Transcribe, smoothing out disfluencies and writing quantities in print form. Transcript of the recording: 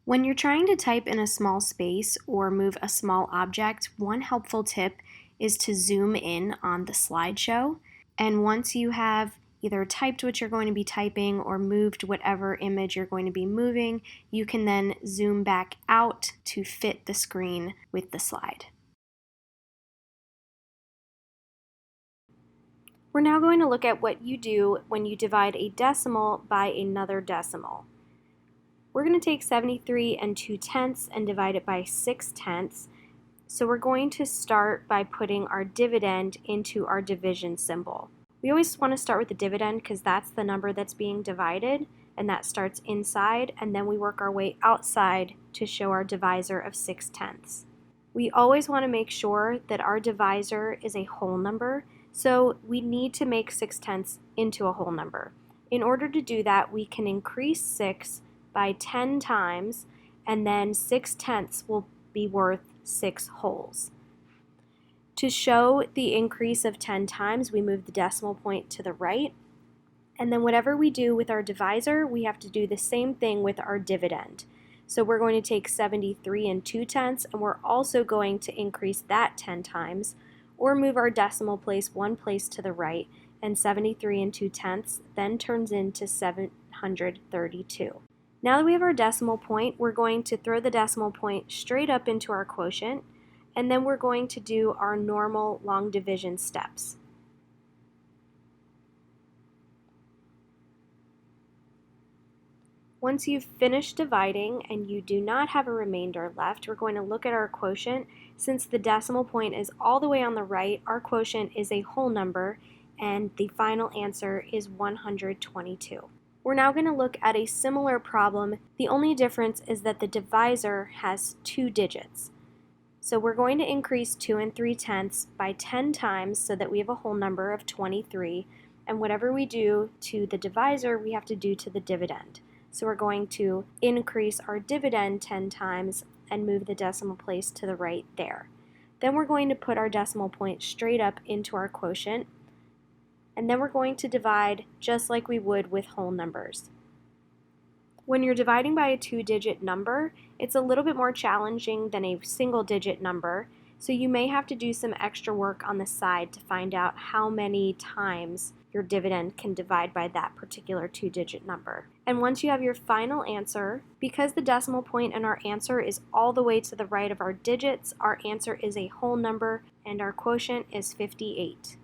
When you're trying to type in a small space or move a small object, one helpful tip is to zoom in on the slideshow. And once you have either typed what you're going to be typing or moved whatever image you're going to be moving, you can then zoom back out to fit the screen with the slide. We're now going to look at what you do when you divide a decimal by another decimal. We're going to take 73 and 2/10 and divide it by 6/10. So we're going to start by putting our dividend into our division symbol. We always want to start with the dividend because that's the number that's being divided, and that starts inside, and then we work our way outside to show our divisor of 6/10. We always want to make sure that our divisor is a whole number, so we need to make 6/10 into a whole number. In order to do that, we can increase 6 by 10 times, and then 6/10 will be worth 6 wholes. To show the increase of 10 times, we move the decimal point to the right, and then whatever we do with our divisor, we have to do the same thing with our dividend. So we're going to take 73 and 2/10, and we're also going to increase that 10 times, or move our decimal place one place to the right, and 73 and 2/10 then turns into 732. Now that we have our decimal point, we're going to throw the decimal point straight up into our quotient, and then we're going to do our normal long division steps. Once you've finished dividing and you do not have a remainder left, we're going to look at our quotient. Since the decimal point is all the way on the right, our quotient is a whole number, and the final answer is 122. We're now going to look at a similar problem. The only difference is that the divisor has 2 digits. So we're going to increase 2 and 3/10 by 10 times so that we have a whole number of 23, and whatever we do to the divisor, we have to do to the dividend. So we're going to increase our dividend 10 times and move the decimal place to the right there. Then we're going to put our decimal point straight up into our quotient, and then we're going to divide just like we would with whole numbers. When you're dividing by a 2-digit number, it's a little bit more challenging than a single-digit number, so you may have to do some extra work on the side to find out how many times your dividend can divide by that particular 2-digit number. And once you have your final answer, because the decimal point in our answer is all the way to the right of our digits, our answer is a whole number and our quotient is 58.